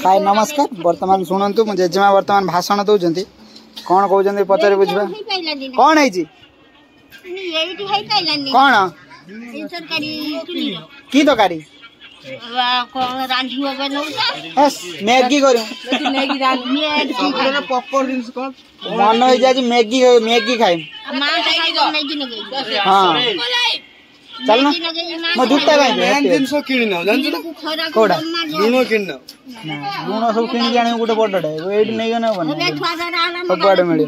हाय नमस्कार वर्तमान शुणु मो जेजेमा वर्तमान भाषण दौरान कौन कहते पचारे बुझा कौन है कौन की तकारी मैगी करूँ मन हो जाए मैगी मैगी खाए हाँ चल ना मो जूता जिनस किणी कौटा लुण किण लुण सब किणी आने गोटे बड़े ये नहीं गने सबुआड़े मिले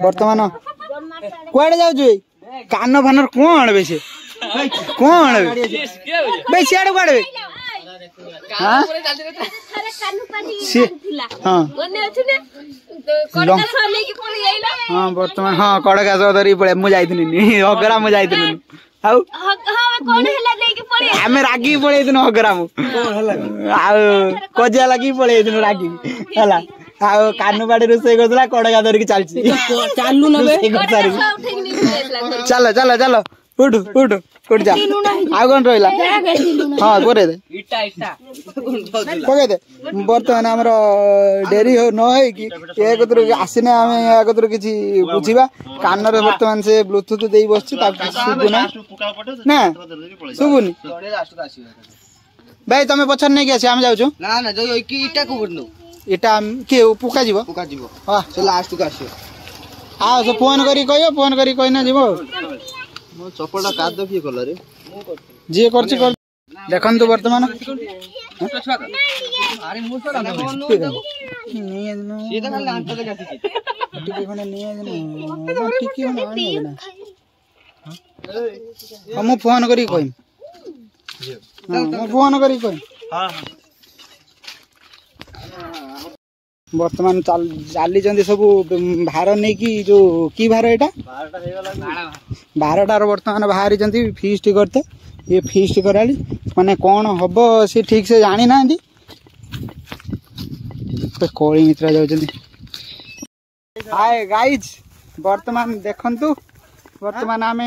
बर्तमान कुआड़े जाऊ कान फान कौन बे से कौन बे सियाड़े कुआड़े हाँ हाँ बर्तमान हाँ कड़का सब धरिकी पड़े मुझे हगरा मुझे आम रागी पड़े हगरा कजिया लगी पड़े रागी है कानू बाड़ी रोसे करला कड़का धरिकी चलची चल चल चल उठ उठ उठ जा आउ कौन रहा हाँ परे पकई दे बर्तमान आमर डेरी न कि आसने आम या किसी बुझा कान बर्तमान से ब्लूटूथ दे बस शुभुना ना शुभुनि भाई तुम पचर नहीं आस आम जाऊँ इटा किए पुका जीव लास्ट को आस फोन करी कह फोन करी कहना जीव मो चपड़ा काद किए कल रे जी कर देखन तो वर्तमान मु फोन करी कह फोन करी कह वर्तमान चली सब भार नहीं कि जो की भार एटा 12टार वर्तमान बाहरी फीस्ट करते ये फीस्ट कराली माने कौन हम सी ठीक से जानी ना कली मित्रा जाऊँ हाय गाइज वर्तमान देखंतु वर्तमान आम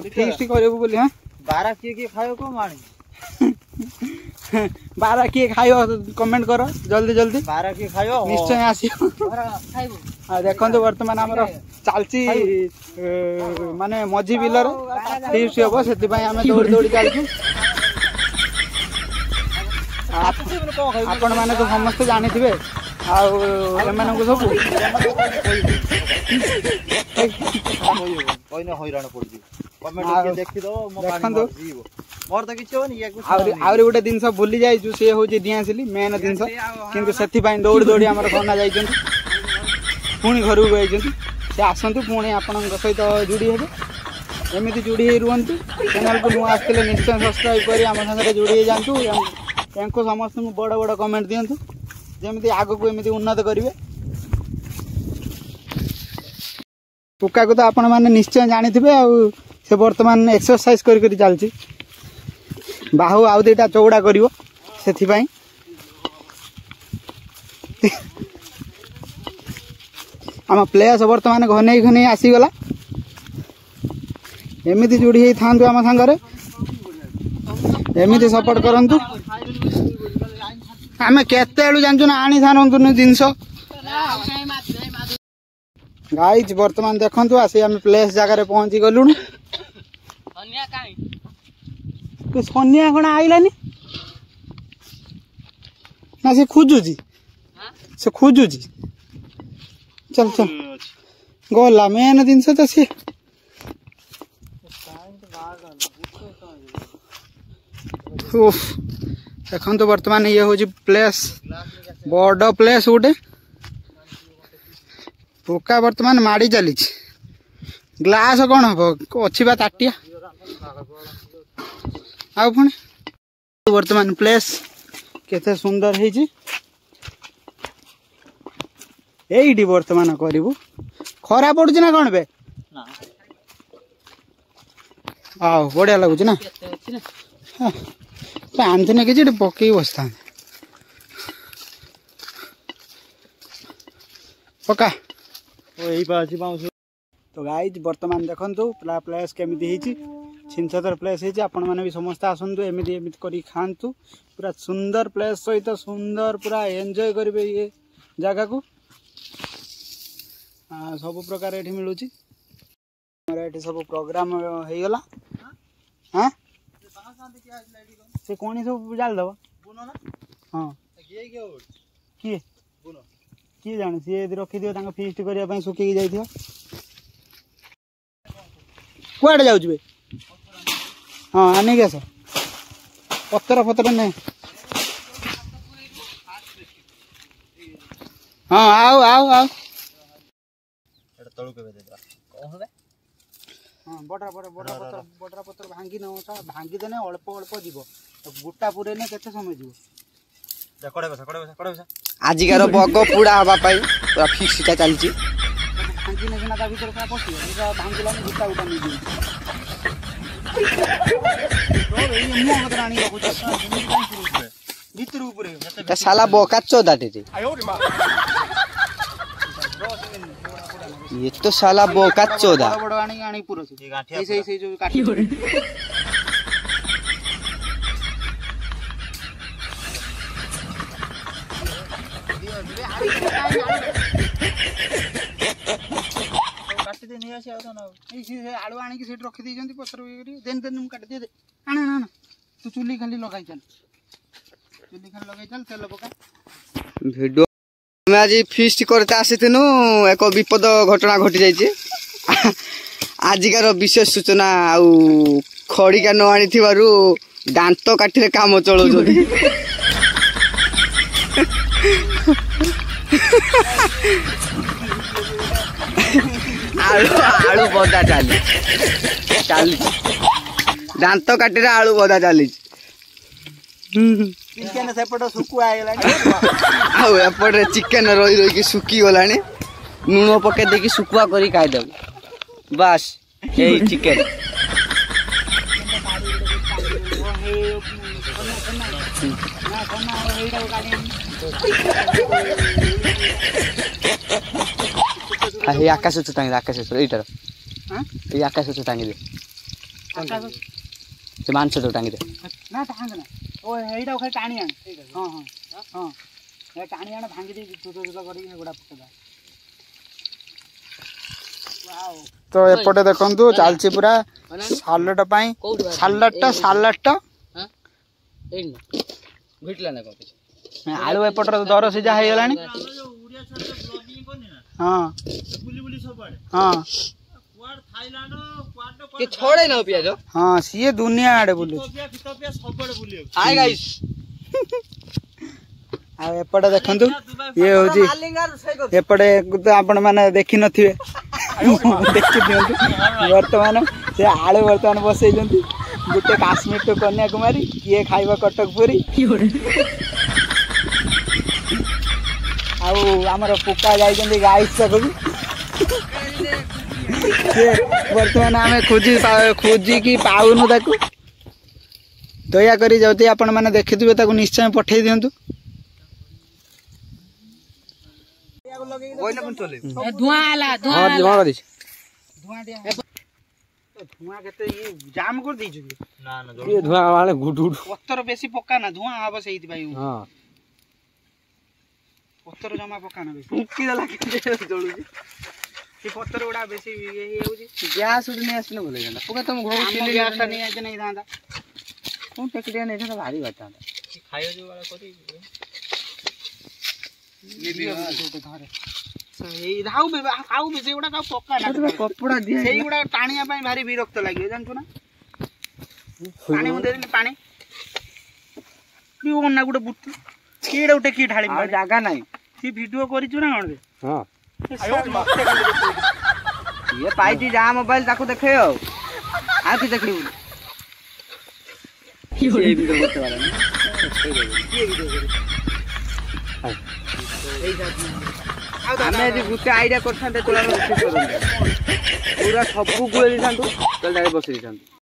फीस्ट करूँ बोली हाँ 12 किए खाओ को माणी 12 किए खाइयो कमेंट करो जल्दी जल्दी 12 किए खाइयो निश्चय आसियो देखो वर्तमान आमर चलची माने मझी बिलर फीस्ट हम से आम दौड़ी दौड़ी चलू आपण मैंने तो समस्ते जानी थे आम सब आउरी गोटे जिनस भूली जाइए सी हूँ डिआसिली मेन जिनस किंतु से दौड़ी दौड़ी आम कना जा पुणी घर को जाइए सी आसतु पुणी आपण सहित जोड़ी हे एमती जोड़ी रुहतु चैनल को नुआ आसते निश्चय सब्सक्राइब कर आम सागर जोड़ी जातु समस्त बड़ बड़ कमेंट दिंतु जमी आग को एमती उन्नत करेंगे पुका को तो आपण मैंने निश्चय जानी थे से बर्तमान एक्सरसाइज कर चलती बाहु आउ दुटा चौड़ा कर आम प्लेयर्स बर्तमान घने घने आसीगला एमती जोड़ी था आम सांगे एमती सपोर्ट करंतु आम केते जानचु ना आनी थानु जिनस गाइज बर्तमान देखंतु आसी आम प्लेस जगह पहुंची गलुनु सोनिया कौन आइलानी ना से खोजुची से खोजुची चल चल गला मेन जिनस तो सी देखो तो वर्तमान ये हूँ प्लेस बड़ प्लेस गोटे पोका वर्तमान माड़ी चली ग्लास कौन हम अच्छी बा ताटिया आ वर्तमान प्लेस केते सुंदर है ये वर्तमान करू खरा पड़ुच ना कौन बे आओ बढ़िया लगुच ना आंथने कि पकई बस था पका तो गाइज वर्तमान देखो प्लेस केमी छिंछतर प्लेस है आपण मैंने भी समस्त आसतु एमती एमती कर खातु पूरा सुंदर प्लेस सहित सुंदर पूरा एंजॉय करेंगे ये जगह को सब प्रकार ये मिलूँ ये सब प्रोग्राम हो गला हाँ से कौन सब जाल दब हाँ किए किए जाने सी रखिद फिस्ट करने सुखी जाइए कुआड़े जाऊे हाँ आने आस पतर फतर नहीं हाँ आओ आओ आओ हाँ बड़ा बड़ा बड़ा पतर बड़ा पतर भांगी न भांगी देने अल्प अल्प जीव गोटा पूरे ने केते समय जीव आजिकार बग पुड़ा हाँपाई पूरा फिक्सटा चलती भांगी ने सीना भर पूरा पशि भांगला गोटा गोटा नहीं भीतर साला बोका चौदाटे ये तो साला बोका चौदा बड़ आनी पूरा से जो काटी आलू आनी रखी दी पतर देन देन काट दे आना ना तू चुली खाली लगाई चल तेल पका वीडियो मैं आज फिस्ट करते आसीनु एक विपद घटना घटी जाइए आजिकार विशेष सूचना आउ खड़िका न आनी दांत काठी काम चलाऊ आलू बदा चली दांत काठी आलू बदा चली चिकेन सेपट सुकुआ एपटे चिकेन रही रही सुखी गला लुण पके देखी सुकुआ करी खाईदेव बास यही चिकेन आकाश टांगी आकाश यहीटार ये आकाश टांगी दे मांस टांगी दे ना टांग ना ओ हेइडा खाली टाणी आण हां हां हां ए टाणी आण भांगी दे तुतो करी हेगुडा पकेदा वाओ तो एपटे देखंतु चालची पूरा सालट पई सालट हां एन भेटला ना को आलू एपटर दर सिजा हे गलानी हां बुली सब पड़े हां क्वाड थाईलैंड क्वाड के छोड़े ना पियाज हां सीए दुनिया आडे बुलु हाय गाइस आ एपटे देखंतु ये होजी एपटे तो आपण माने देखि नथिबे देखि दियंतु वर्तमान से आलू वर्तमान बसै जंती गुटे काश्मीर तो कन्याकुमारी किए खाइबा कटकपुरी आउ हमर पुका जाई जंती गाइस सकु वर्तमान आम खोजी कि पाऊनु ताकू दया करी जदि आपण मैंने देखिथे ताकू निश्चय पठे दिंतु जाम कर पत्थर बेसी पका ना धुआं हम से पत्थर जमा पका ना पत्थर गुड़ा बेसी गैस नहीं आसने बोले पका तुम घर गैस नहीं आज नहीं था कौन टेकड़िया नहीं था भारी बात था खाइयो जो वाला करी ये भी घरे सही राउ बे आउ बे सेगुडा का पक्का ना कपड़ा दिया सेगुडा टाणिया पई भारी विरक्त लागियो जानछु ना पानी मु देली पानी पिओ ना गुडे बुट केडा उठे की ढाली जागा नहीं सी वीडियो करिछु ना कोन बे हां ये पाइटी जा मोबाइल ताको देखे हो आ की देखली ये वीडियो करते वाला नहीं ये वीडियो आमे जे गुटे आईडिया करथांते तोला पूरा सब गुळे दिथांतु चल जाय बसि दिथांतु